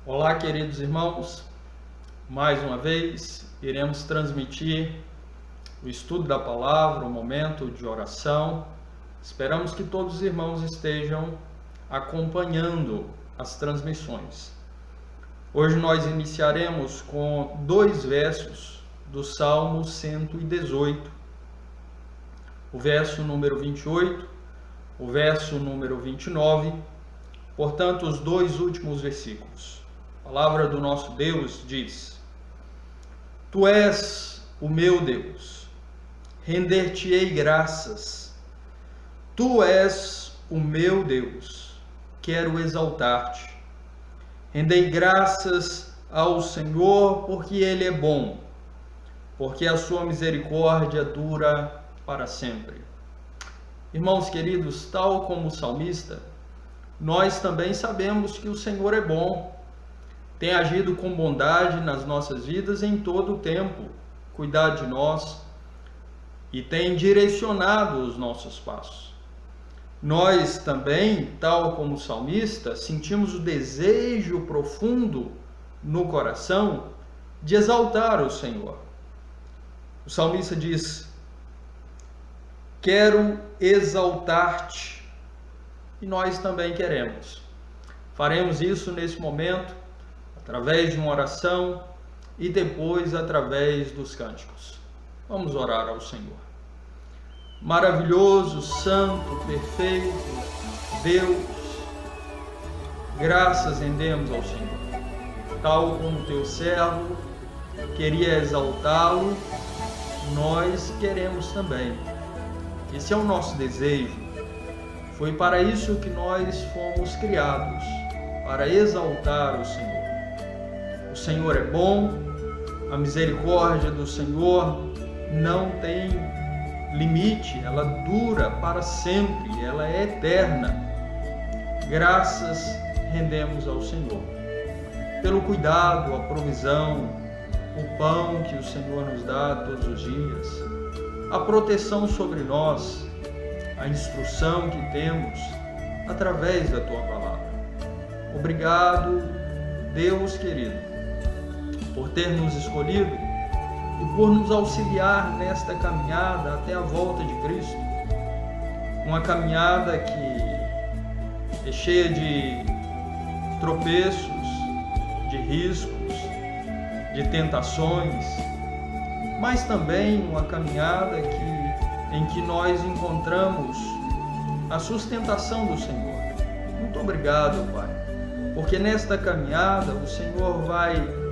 Olá, queridos irmãos. Mais uma vez, iremos transmitir o estudo da palavra, o momento de oração. Esperamos que todos os irmãos estejam acompanhando as transmissões. Hoje nós iniciaremos com 2 versos do Salmo 118. O verso número 28, o verso número 29, portanto, os 2 últimos versículos. A palavra do nosso Deus diz: Tu és o meu Deus, render-te-ei graças. Tu és o meu Deus, quero exaltar-te. Rendei graças ao Senhor, porque Ele é bom, porque a sua misericórdia dura para sempre. Irmãos queridos, tal como o salmista, nós também sabemos que o Senhor é bom, tem agido com bondade nas nossas vidas em todo o tempo, cuidado de nós e tem direcionado os nossos passos. Nós também, tal como o salmista, sentimos o desejo profundo no coração de exaltar o Senhor. O salmista diz: quero exaltar-te, e nós também queremos. Faremos isso nesse momento, através de uma oração e depois através dos cânticos. Vamos orar ao Senhor. Maravilhoso, santo, perfeito Deus, graças rendemos ao Senhor. Tal como teu servo queria exaltá-lo, nós queremos também. Esse é o nosso desejo. Foi para isso que nós fomos criados, para exaltar o Senhor. O Senhor é bom, a misericórdia do Senhor não tem limite, ela dura para sempre, ela é eterna. Graças rendemos ao Senhor pelo cuidado, a provisão, o pão que o Senhor nos dá todos os dias, a proteção sobre nós, a instrução que temos através da Tua palavra. Obrigado, Deus querido, por ter nos escolhido e por nos auxiliar nesta caminhada até a volta de Cristo. Uma caminhada que é cheia de tropeços, de riscos, de tentações, mas também uma caminhada em que nós encontramos a sustentação do Senhor. Muito obrigado, Pai, porque nesta caminhada o Senhor vai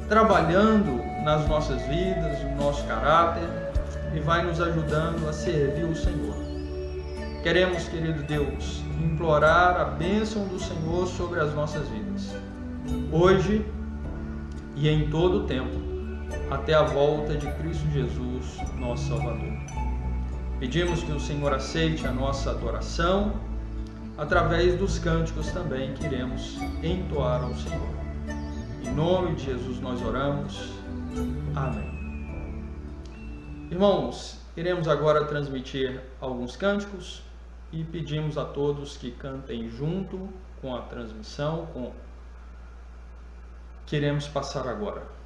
trabalhando nas nossas vidas, no nosso caráter, e vai nos ajudando a servir o Senhor. Queremos, querido Deus, implorar a bênção do Senhor sobre as nossas vidas, hoje e em todo o tempo, até a volta de Cristo Jesus, nosso Salvador. Pedimos que o Senhor aceite a nossa adoração, através dos cânticos também que iremos entoar ao Senhor. Em nome de Jesus nós oramos. Amém. Irmãos, iremos agora transmitir alguns cânticos e pedimos a todos que cantem junto com a transmissão, que iremos passar agora.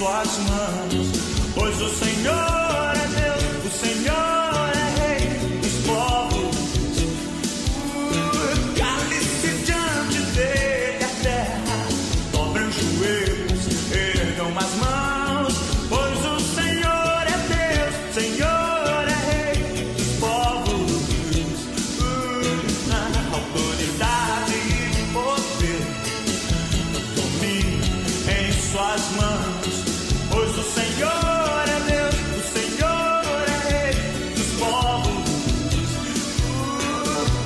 suas mãos, pois o Senhor é Deus, o Senhor é Rei dos povos. Cale-se diante dele a terra, dobrem os joelhos, ergam as mãos, pois o Senhor é Deus, o Senhor é Rei dos povos. Autoridade e poder, domínio em suas mãos, pois o Senhor é Deus, o Senhor é Rei dos povos.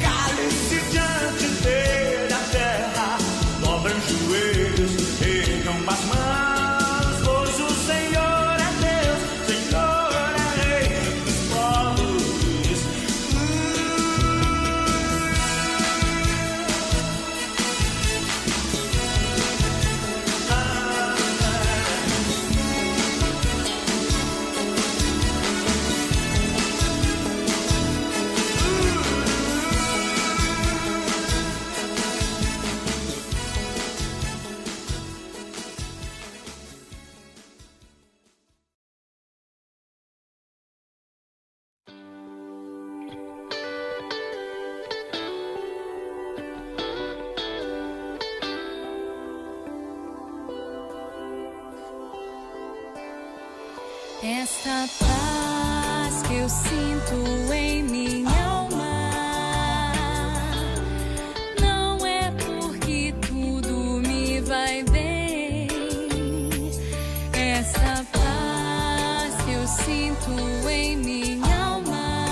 Cale-se diante dele a terra, dobrem os joelhos, ergam as mãos, pois o Senhor é Deus, o Senhor é Rei dos povos. Esta paz que eu sinto em minha alma não é porque tudo me vai bem. Esta paz que eu sinto em minha alma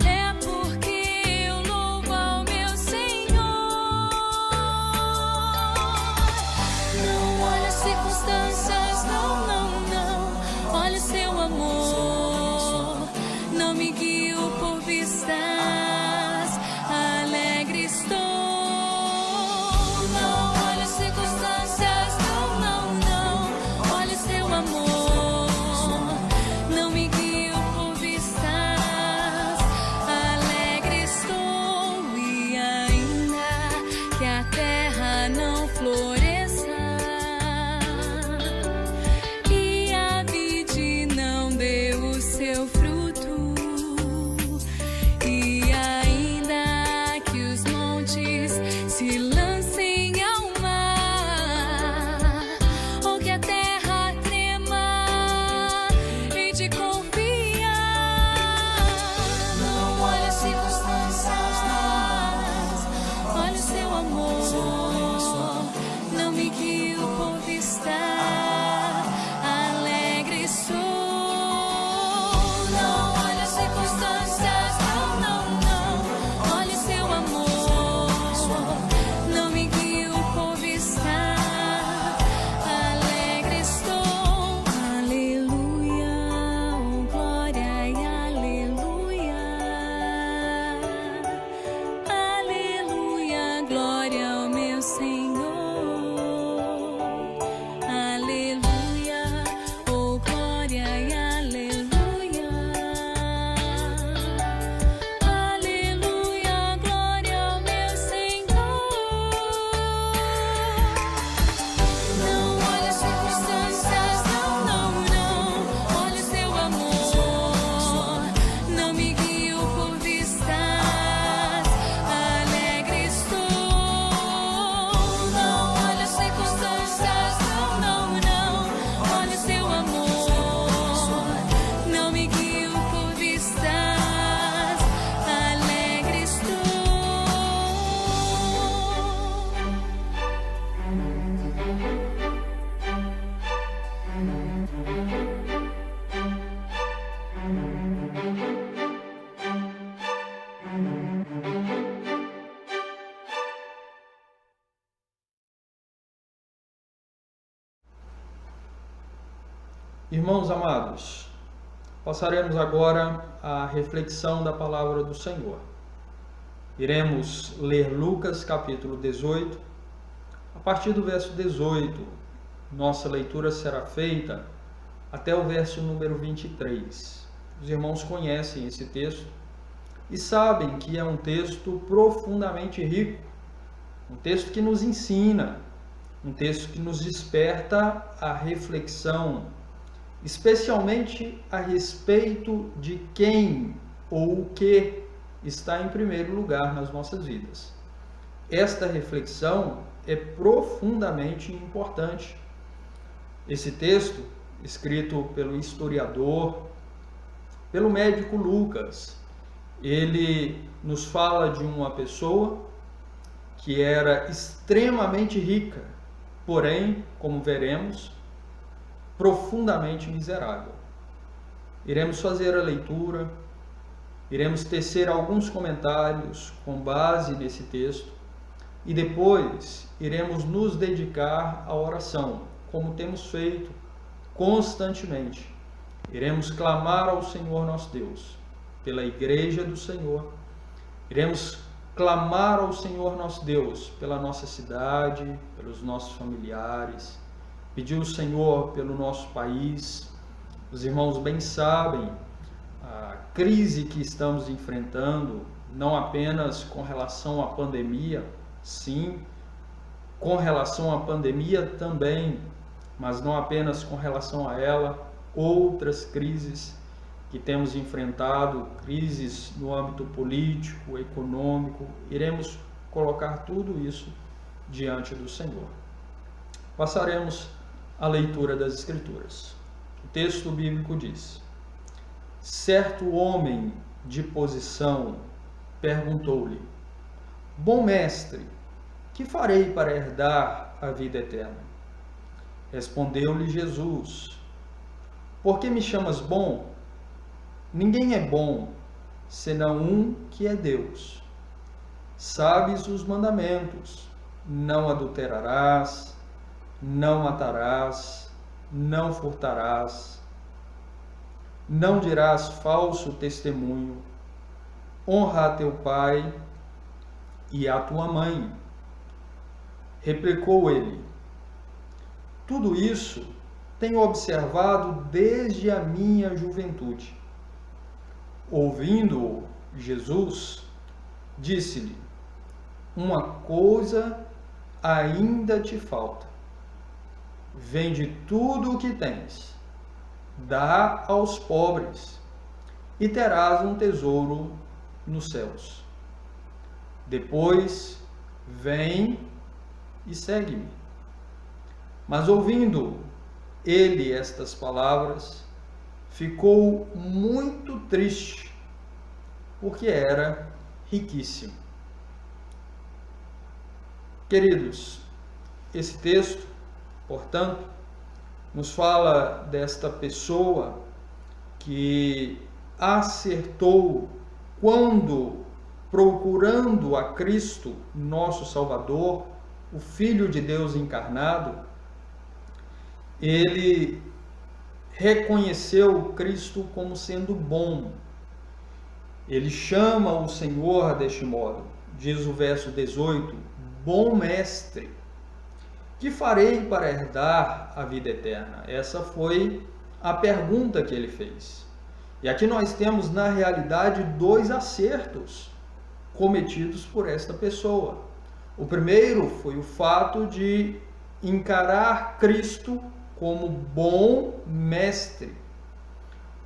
é porque eu louvo ao meu Senhor. Não olho as circunstâncias, não. Olha o seu amor, não me guio por vistas, alegre estou. Não olho as circunstâncias, não. Olha o seu amor, não me guio por vistas, alegre estou. E ainda que a terra não floresça, seu fruto, e ainda que os montes se lancem ao mar, ou que a terra trema, hei de confiar. Não olhe as circunstâncias, olha o seu amor, não me guio por vista, alegre sou. Irmãos amados, passaremos agora à reflexão da palavra do Senhor. Iremos ler Lucas capítulo 18, a partir do verso 18. Nossa leitura será feita até o verso número 23. Os irmãos conhecem esse texto e sabem que é um texto profundamente rico, um texto que nos ensina um texto que nos desperta a reflexão, especialmente a respeito de quem ou o que está em primeiro lugar nas nossas vidas. Esta reflexão é profundamente importante. Esse texto, escrito pelo historiador, pelo médico Lucas, ele nos fala de uma pessoa que era extremamente rica, porém, como veremos, profundamente miserável. Iremos fazer a leitura, iremos tecer alguns comentários com base nesse texto e depois iremos nos dedicar à oração, como temos feito constantemente. Iremos clamar ao Senhor nosso Deus, pela Igreja do Senhor. Iremos clamar ao Senhor nosso Deus pela nossa cidade, pelos nossos familiares, pedir ao Senhor pelo nosso país. Os irmãos bem sabem a crise que estamos enfrentando, não apenas com relação à pandemia, sim, com relação à pandemia também, mas não apenas com relação a ela, outras crises que temos enfrentado, crises no âmbito político, econômico. Iremos colocar tudo isso diante do Senhor. Passaremos à leitura das Escrituras. O texto bíblico diz: certo homem de posição perguntou-lhe: bom mestre, que farei para herdar a vida eterna? Respondeu-lhe Jesus: por que me chamas bom? Ninguém é bom, senão um que é Deus. Sabes os mandamentos: não adulterarás, não matarás, não furtarás, não dirás falso testemunho, honra a teu pai e a tua mãe. Replicou ele: tudo isso tenho observado desde a minha juventude. Ouvindo-o, Jesus disse-lhe: uma coisa ainda te falta. Vende tudo o que tens, dá aos pobres, e terás um tesouro nos céus. Depois, vem e segue-me. Mas ouvindo ele estas palavras, ficou muito triste, porque era riquíssimo. Queridos, esse texto, portanto, nos fala desta pessoa que acertou quando, procurando a Cristo, nosso Salvador, o Filho de Deus encarnado, ele reconheceu Cristo como sendo bom. Ele chama o Senhor deste modo. Diz o verso 18: bom mestre, que farei para herdar a vida eterna? Essa foi a pergunta que ele fez. E aqui nós temos, na realidade, dois acertos cometidos por esta pessoa. O primeiro foi o fato de encarar Cristo como bom mestre.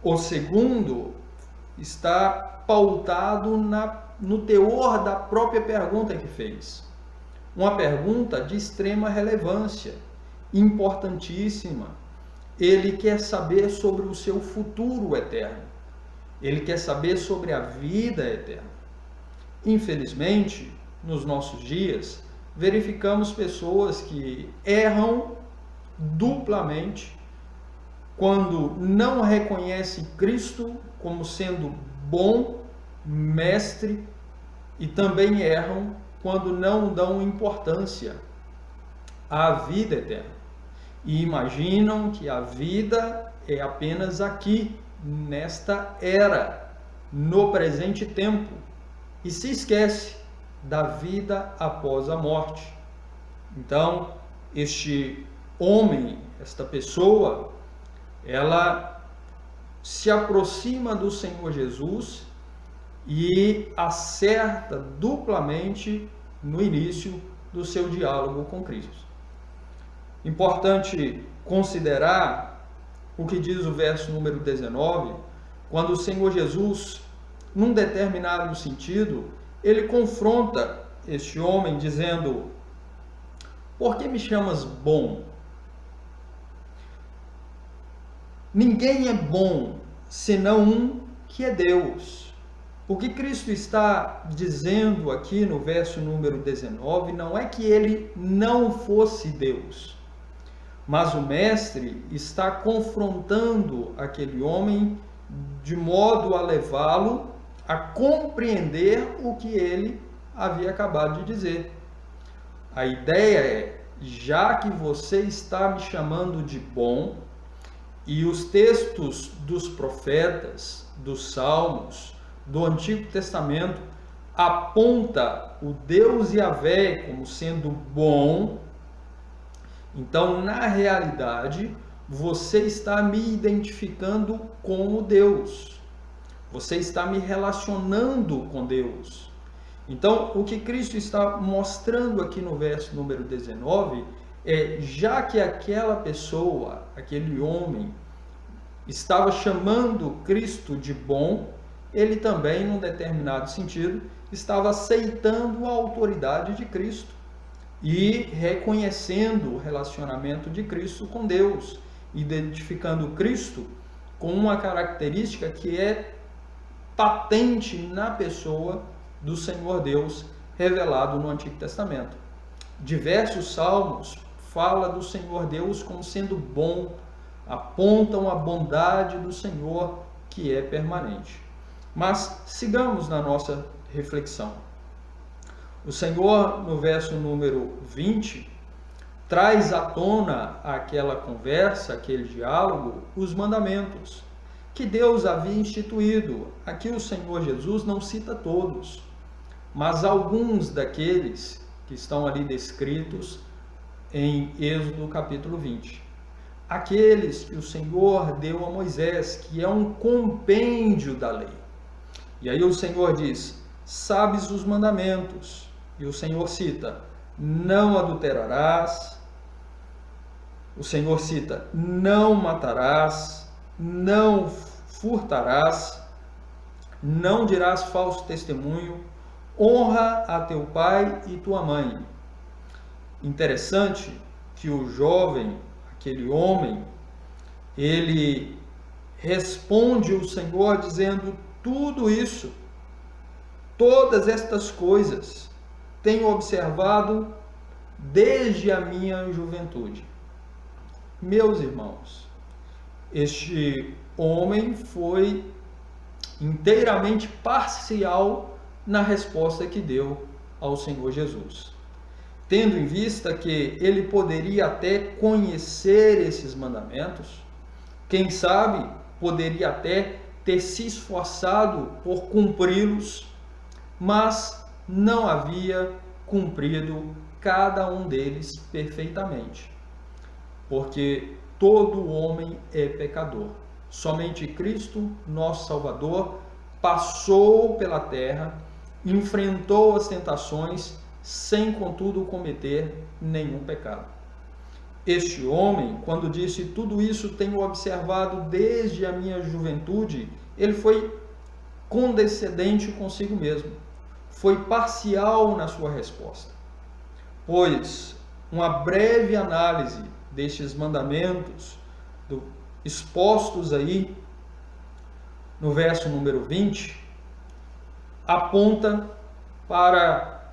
O segundo está pautado no teor da própria pergunta que fez. Uma pergunta de extrema relevância, importantíssima. Ele quer saber sobre o seu futuro eterno. Ele quer saber sobre a vida eterna. Infelizmente, nos nossos dias, verificamos pessoas que erram duplamente quando não reconhecem Cristo como sendo bom mestre e também erram quando não dão importância à vida eterna e imaginam que a vida é apenas aqui, nesta era, no presente tempo, e se esquece da vida após a morte. Então, este homem, esta pessoa, ela se aproxima do Senhor Jesus e acerta duplamente no início do seu diálogo com Cristo. Importante considerar o que diz o verso número 19, quando o Senhor Jesus, num determinado sentido, ele confronta este homem dizendo: por que me chamas bom? Ninguém é bom senão um que é Deus. O que Cristo está dizendo aqui no verso número 19 não é que ele não fosse Deus, mas o mestre está confrontando aquele homem de modo a levá-lo a compreender o que ele havia acabado de dizer. A ideia é: já que você está me chamando de bom, e os textos dos profetas, dos salmos, do Antigo Testamento aponta o Deus Yahvé como sendo bom, então, na realidade, você está me identificando como Deus. Você está me relacionando com Deus. Então, o que Cristo está mostrando aqui no verso número 19 é: já que aquela pessoa, aquele homem, estava chamando Cristo de bom, ele também, num determinado sentido, estava aceitando a autoridade de Cristo e reconhecendo o relacionamento de Cristo com Deus, identificando Cristo com uma característica que é patente na pessoa do Senhor Deus revelado no Antigo Testamento. Diversos salmos falam do Senhor Deus como sendo bom, apontam a bondade do Senhor que é permanente. Mas sigamos na nossa reflexão. O Senhor, no verso número 20, traz à tona aquela conversa, aquele diálogo, os mandamentos que Deus havia instituído. Aqui o Senhor Jesus não cita todos, mas alguns daqueles que estão ali descritos em Êxodo capítulo 20. Aqueles que o Senhor deu a Moisés, que é um compêndio da lei. E aí o Senhor diz: sabes os mandamentos. E o Senhor cita: não adulterarás. O Senhor cita: não matarás, não furtarás, não dirás falso testemunho, honra a teu pai e tua mãe. Interessante que o jovem, aquele homem, ele responde ao Senhor dizendo: tudo isso, todas estas coisas, tenho observado desde a minha juventude. Meus irmãos, este homem foi inteiramente parcial na resposta que deu ao Senhor Jesus, tendo em vista que ele poderia até conhecer esses mandamentos, quem sabe poderia até ter se esforçado por cumpri-los, mas não havia cumprido cada um deles perfeitamente, porque todo homem é pecador. Somente Cristo, nosso Salvador, passou pela terra, enfrentou as tentações, sem contudo cometer nenhum pecado. Este homem, quando disse tudo isso tenho observado desde a minha juventude, ele foi condescendente consigo mesmo, foi parcial na sua resposta, pois uma breve análise destes mandamentos expostos aí no verso número 20 aponta para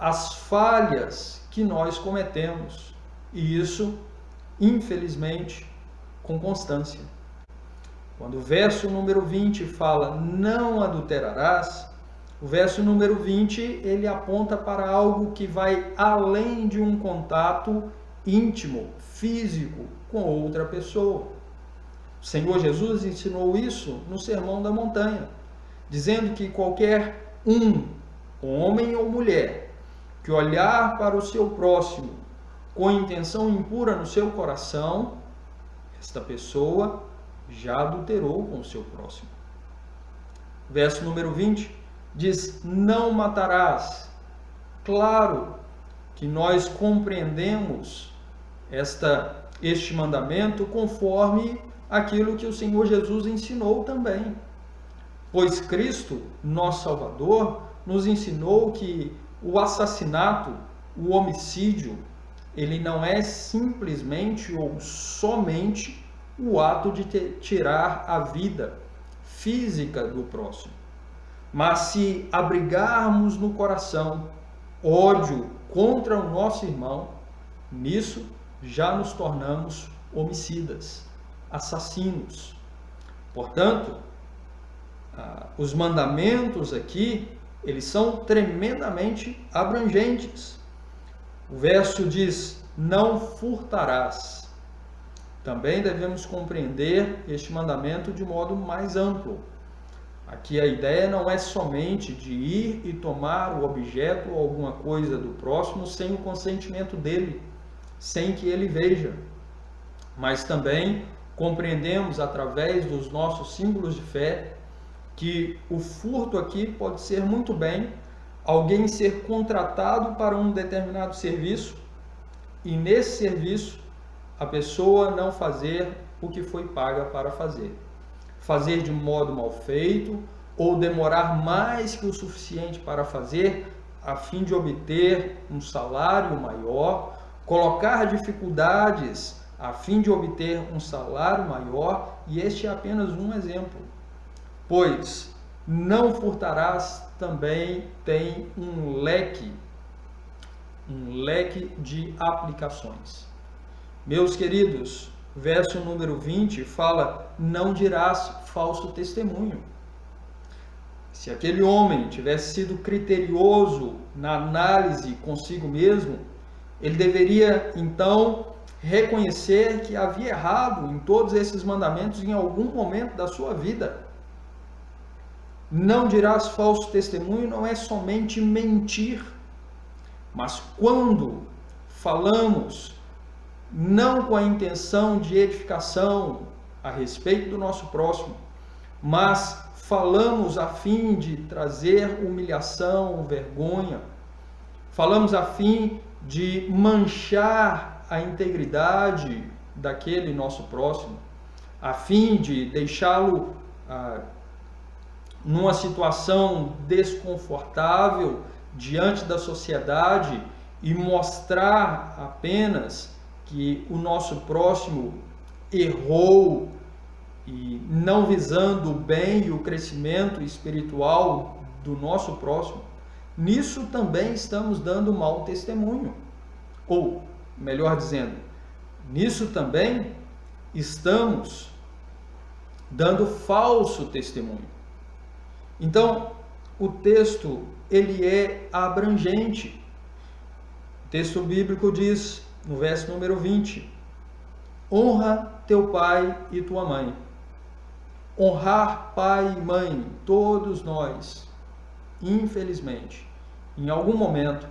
as falhas que nós cometemos, e isso, infelizmente, com constância. Quando o verso número 20 fala não adulterarás, o verso número 20 ele aponta para algo que vai além de um contato íntimo, físico com outra pessoa. O Senhor Jesus ensinou isso no Sermão da Montanha, dizendo que qualquer homem ou mulher, que olhar para o seu próximo com intenção impura no seu coração, esta pessoa já adulterou com o seu próximo. Verso número 20 diz: não matarás. Claro que nós compreendemos este mandamento conforme aquilo que o Senhor Jesus ensinou também. Pois Cristo, nosso Salvador, nos ensinou que o assassinato, o homicídio, ele não é simplesmente ou somente o ato de tirar a vida física do próximo. Mas se abrigarmos no coração ódio contra o nosso irmão, nisso já nos tornamos homicidas, assassinos. Portanto, os mandamentos aqui, eles são tremendamente abrangentes. O verso diz: não furtarás. Também devemos compreender este mandamento de modo mais amplo. Aqui a ideia não é somente de ir e tomar o objeto ou alguma coisa do próximo sem o consentimento dele, sem que ele veja. Mas também compreendemos através dos nossos símbolos de fé que o furto aqui pode ser muito bem alguém ser contratado para um determinado serviço e nesse serviço a pessoa não fazer o que foi paga para fazer. Fazer de um modo mal feito ou demorar mais que o suficiente para fazer a fim de obter um salário maior, colocar dificuldades a fim de obter um salário maior, e este é apenas um exemplo. Pois não furtarás também tem um leque de aplicações. Meus queridos, verso número 20 fala: não dirás falso testemunho. Se aquele homem tivesse sido criterioso na análise consigo mesmo, ele deveria então reconhecer que havia errado em todos esses mandamentos em algum momento da sua vida. Não dirás falso testemunho não é somente mentir, mas quando falamos não com a intenção de edificação a respeito do nosso próximo, mas falamos a fim de trazer humilhação, vergonha, falamos a fim de manchar a integridade daquele nosso próximo, a fim de deixá-lo numa situação desconfortável diante da sociedade e mostrar apenas que o nosso próximo errou e não visando o bem e o crescimento espiritual do nosso próximo, nisso também estamos dando mau testemunho. Ou, melhor dizendo, nisso também estamos dando falso testemunho. Então, o texto, ele é abrangente. O texto bíblico diz, no verso número 20, honra teu pai e tua mãe. Honrar pai e mãe, todos nós, infelizmente, em algum momento,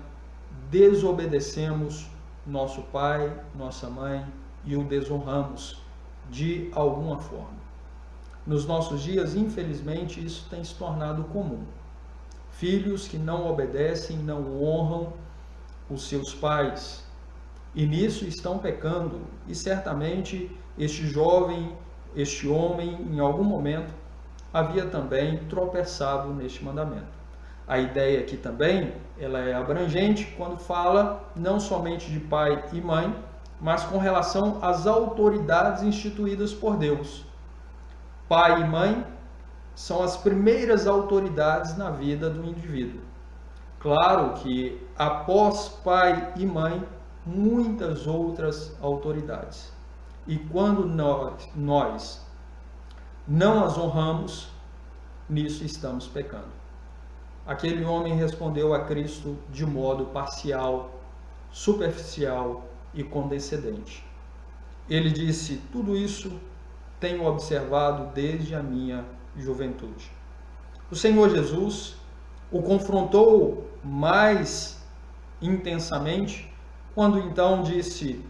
desobedecemos nosso pai, nossa mãe e o desonramos de alguma forma. Nos nossos dias, infelizmente, isso tem se tornado comum. Filhos que não obedecem, não honram os seus pais, e nisso estão pecando, e certamente este jovem, este homem, em algum momento, havia também tropeçado neste mandamento. A ideia aqui também, ela é abrangente quando fala não somente de pai e mãe, mas com relação às autoridades instituídas por Deus. Pai e mãe são as primeiras autoridades na vida do indivíduo. Claro que após pai e mãe, muitas outras autoridades. E quando nós não as honramos, nisso estamos pecando. Aquele homem respondeu a Cristo de modo parcial, superficial e condescendente. Ele disse: tudo isso tenho observado desde a minha juventude. O Senhor Jesus o confrontou mais intensamente quando então disse: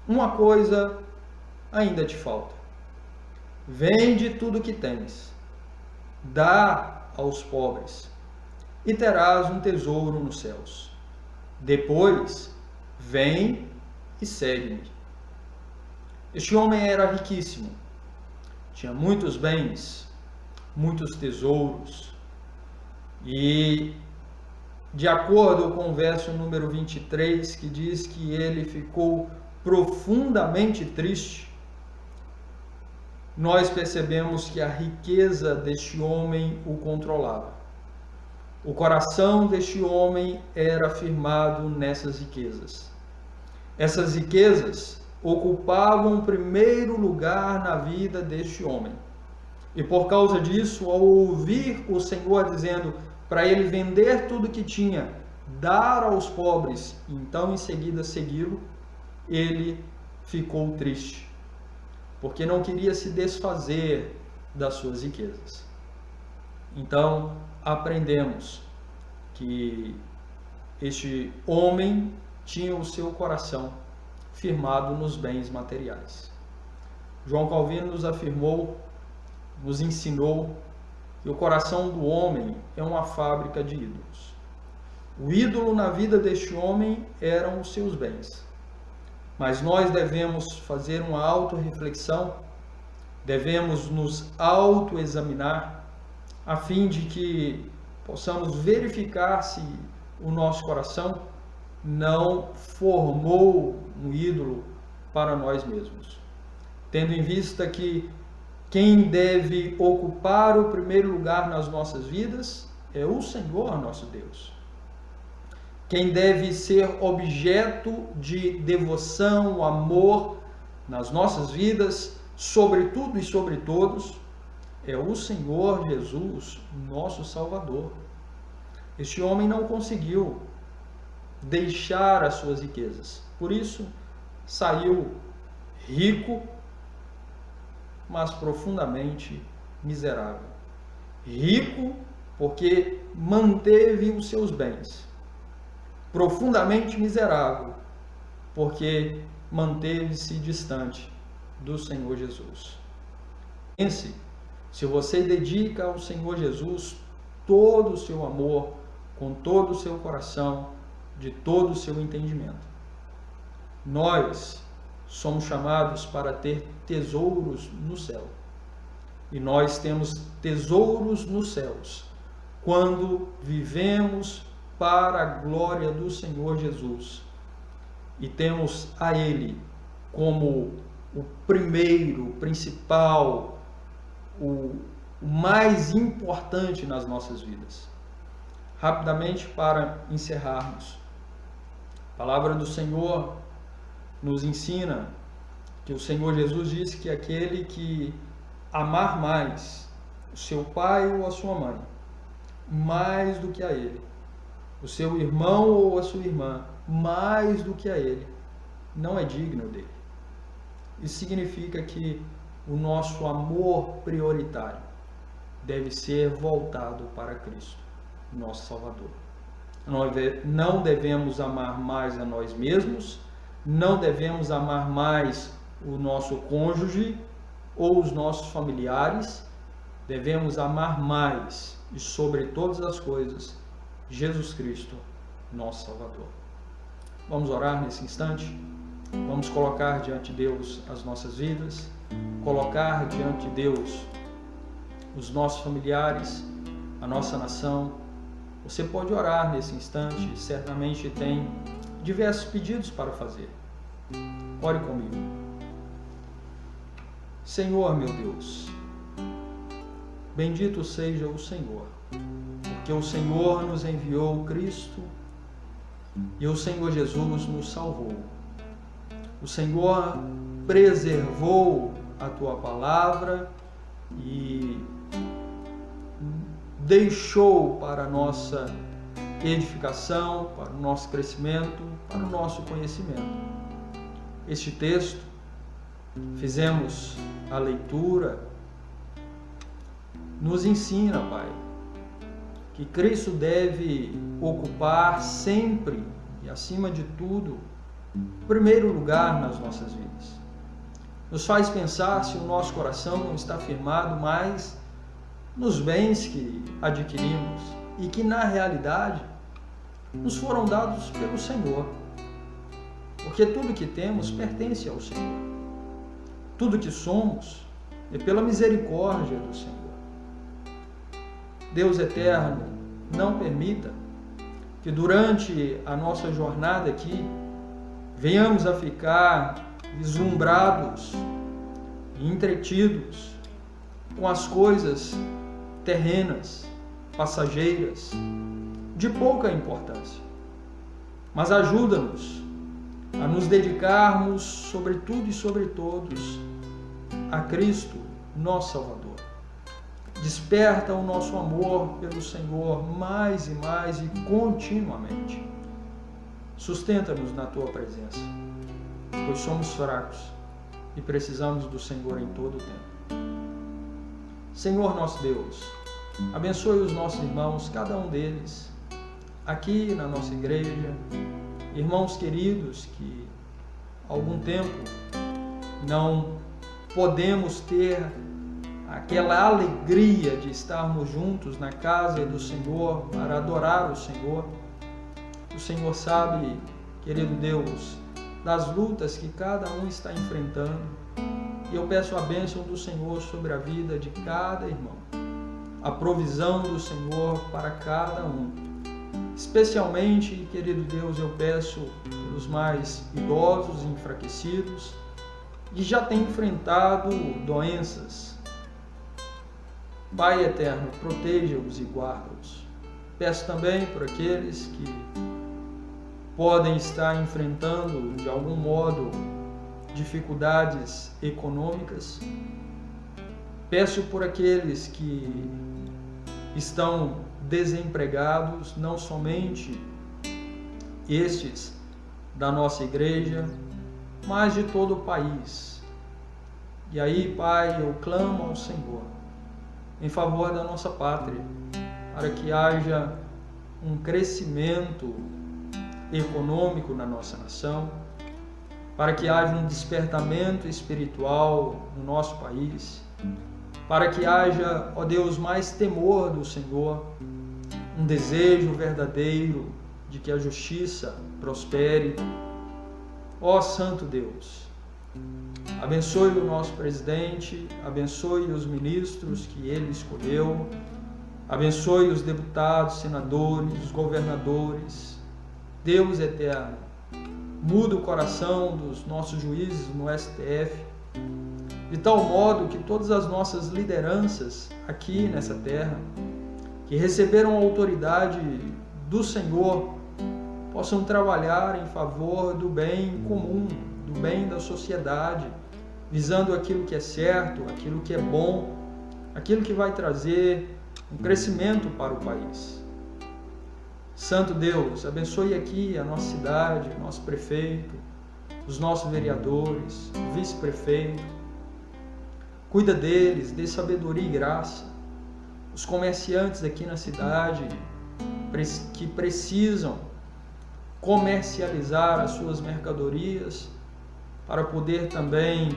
uma coisa ainda te falta. Vende tudo que tens, dá aos pobres, e terás um tesouro nos céus. Depois, vem e segue-me. Este homem era riquíssimo, tinha muitos bens, muitos tesouros, e de acordo com o verso número 23, que diz que ele ficou profundamente triste, nós percebemos que a riqueza deste homem o controlava. O coração deste homem era firmado nessas riquezas. Essas riquezas ocupavam o primeiro lugar na vida deste homem. E por causa disso, ao ouvir o Senhor dizendo para ele vender tudo que tinha, dar aos pobres, e então em seguida segui-lo, ele ficou triste, porque não queria se desfazer das suas riquezas. Então, aprendemos que este homem tinha o seu coração firmado nos bens materiais. João Calvino nos afirmou, nos ensinou que o coração do homem é uma fábrica de ídolos. O ídolo na vida deste homem eram os seus bens. Mas nós devemos fazer uma autorreflexão, devemos nos autoexaminar, a fim de que possamos verificar se o nosso coração não formou um ídolo para nós mesmos. Tendo em vista que quem deve ocupar o primeiro lugar nas nossas vidas é o Senhor nosso Deus. Quem deve ser objeto de devoção, amor nas nossas vidas, sobre tudo e sobre todos, é o Senhor Jesus, nosso Salvador. Este homem não conseguiu deixar as suas riquezas. Por isso, saiu rico, mas profundamente miserável. Rico porque manteve os seus bens. Profundamente miserável porque manteve-se distante do Senhor Jesus. Pense, se você dedica ao Senhor Jesus todo o seu amor, com todo o seu coração, de todo o seu entendimento. Nós somos chamados para ter tesouros no céu. E nós temos tesouros nos céus quando vivemos para a glória do Senhor Jesus e temos a Ele como o primeiro, o principal, o mais importante nas nossas vidas. Rapidamente, para encerrarmos, a palavra do Senhor nos ensina que o Senhor Jesus disse que aquele que amar mais o seu pai ou a sua mãe, mais do que a ele, o seu irmão ou a sua irmã, mais do que a ele, não é digno dele. Isso significa que o nosso amor prioritário deve ser voltado para Cristo, nosso Salvador. Não devemos amar mais a nós mesmos, não devemos amar mais o nosso cônjuge ou os nossos familiares, devemos amar mais e sobre todas as coisas Jesus Cristo, nosso Salvador. Vamos orar nesse instante, vamos colocar diante de Deus as nossas vidas, colocar diante de Deus os nossos familiares, a nossa nação. Você pode orar nesse instante, certamente tem diversos pedidos para fazer. Ore comigo. Senhor, meu Deus, bendito seja o Senhor, porque o Senhor nos enviou Cristo e o Senhor Jesus nos salvou. O Senhor preservou a Tua palavra e deixou para a nossa edificação, para o nosso crescimento, para o nosso conhecimento. Este texto, fizemos a leitura, nos ensina, Pai, que Cristo deve ocupar sempre e acima de tudo o primeiro lugar nas nossas vidas. Nos faz pensar se o nosso coração não está firmado mais nos bens que adquirimos e que na realidade nos foram dados pelo Senhor. porque tudo que temos pertence ao Senhor. Tudo que somos é pela misericórdia do Senhor. Deus eterno, não permita que durante a nossa jornada aqui venhamos a ficar vislumbrados e entretidos com as coisas terrenas, passageiras, de pouca importância. Mas ajuda-nos a nos dedicarmos, sobre tudo e sobre todos, a Cristo, nosso Salvador. Desperta o nosso amor pelo Senhor mais e mais e continuamente. Sustenta-nos na Tua presença, pois somos fracos e precisamos do Senhor em todo o tempo. Senhor nosso Deus, abençoe os nossos irmãos, cada um deles, aqui na nossa igreja, irmãos queridos que há algum tempo não podemos ter aquela alegria de estarmos juntos na casa do Senhor para adorar o Senhor. O Senhor sabe, querido Deus, das lutas que cada um está enfrentando, e eu peço a bênção do Senhor sobre a vida de cada irmão, a provisão do Senhor para cada um. Especialmente, querido Deus, eu peço pelos mais idosos e enfraquecidos que já têm enfrentado doenças. Pai eterno, proteja-os e guarda-os. Peço também por aqueles que podem estar enfrentando, de algum modo, dificuldades econômicas. Peço por aqueles que estão desempregados, não somente estes da nossa igreja, mas de todo o país. E aí, Pai, eu clamo ao Senhor em favor da nossa pátria, para que haja um crescimento econômico na nossa nação, para que haja um despertamento espiritual no nosso país, para que haja, ó Deus, mais temor do Senhor, um desejo verdadeiro de que a justiça prospere. Ó Santo Deus, abençoe o nosso presidente, abençoe os ministros que ele escolheu, abençoe os deputados, senadores, os governadores. Deus eterno, muda o coração dos nossos juízes no STF, de tal modo que todas as nossas lideranças aqui nessa terra, que receberam a autoridade do Senhor, possam trabalhar em favor do bem comum, do bem da sociedade, visando aquilo que é certo, aquilo que é bom, aquilo que vai trazer um crescimento para o país. Santo Deus, abençoe aqui a nossa cidade, o nosso prefeito, os nossos vereadores, o vice-prefeito. Cuida deles, dê sabedoria e graça. Os comerciantes aqui na cidade que precisam comercializar as suas mercadorias para poder também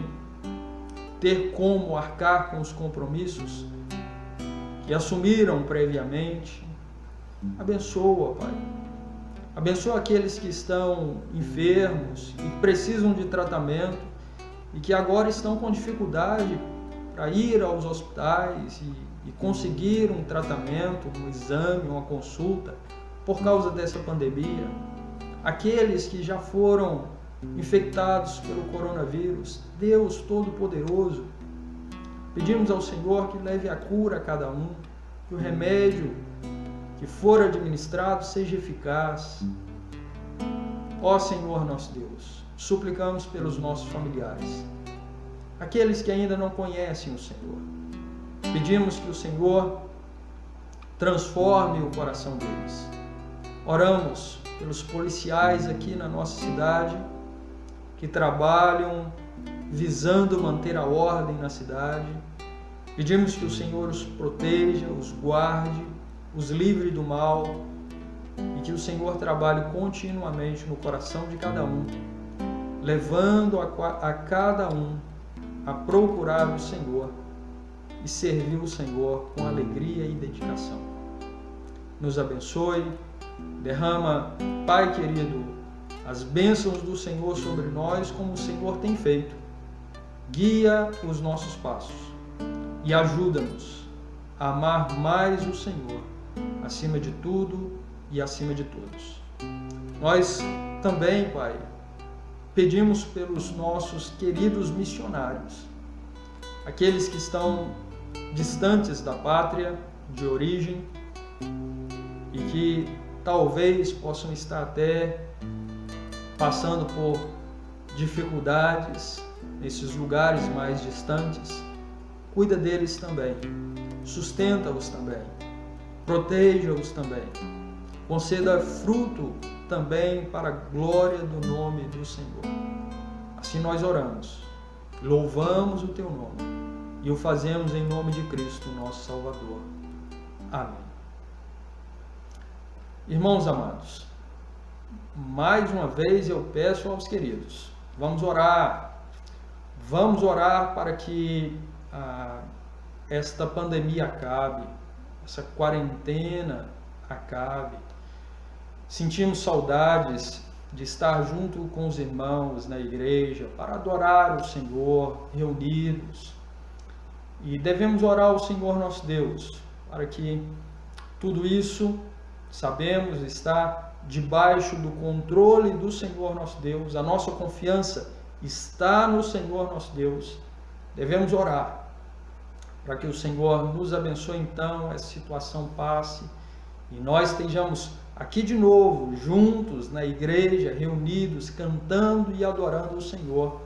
ter como arcar com os compromissos que assumiram previamente. Abençoa, Pai. Abençoa aqueles que estão enfermos e precisam de tratamento e que agora estão com dificuldade para ir aos hospitais e conseguir um tratamento, um exame, uma consulta por causa dessa pandemia. Aqueles que já foram infectados pelo coronavírus, Deus Todo-Poderoso, pedimos ao Senhor que leve a cura a cada um, que o remédio que for administrado seja eficaz. Ó Senhor nosso Deus, suplicamos pelos nossos familiares, aqueles que ainda não conhecem o Senhor. Pedimos que o Senhor transforme o coração deles. Oramos pelos policiais aqui na nossa cidade, que trabalham visando manter a ordem na cidade. Pedimos que o Senhor os proteja, os guarde, os livre do mal e que o Senhor trabalhe continuamente no coração de cada um, levando a cada um a procurar o Senhor e servir o Senhor com alegria e dedicação. Nos abençoe, derrama, Pai querido, as bênçãos do Senhor sobre nós, como o Senhor tem feito. Guia os nossos passos e ajuda-nos a amar mais o Senhor, acima de tudo e acima de todos. Nós também, Pai, pedimos pelos nossos queridos missionários, aqueles que estão distantes da pátria de origem e que talvez possam estar até passando por dificuldades nesses lugares mais distantes. Cuida deles também, sustenta-os também, proteja-os também, conceda fruto também para a glória do nome do Senhor. Assim nós oramos, louvamos o Teu nome e o fazemos em nome de Cristo, nosso Salvador. Amém. Irmãos amados, mais uma vez eu peço aos queridos, vamos orar para que esta pandemia acabe, essa quarentena acabe. Sentimos saudades de estar junto com os irmãos na igreja para adorar o Senhor reunidos. E devemos orar ao Senhor nosso Deus para que tudo isso, sabemos, está debaixo do controle do Senhor nosso Deus. A nossa confiança está no Senhor nosso Deus. Devemos orar para que o Senhor nos abençoe, então, essa situação passe e nós estejamos aqui de novo, juntos na igreja, reunidos, cantando e adorando o Senhor,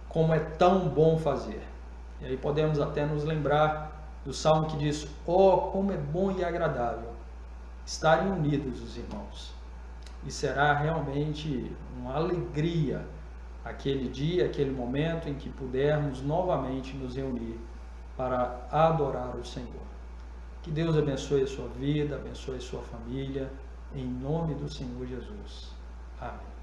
como é tão bom fazer. E aí podemos até nos lembrar do salmo que diz: oh, como é bom e agradável estarem unidos os irmãos. E será realmente uma alegria aquele dia, aquele momento em que pudermos novamente nos reunir para adorar o Senhor. Que Deus abençoe a sua vida, abençoe a sua família, em nome do Senhor Jesus. Amém.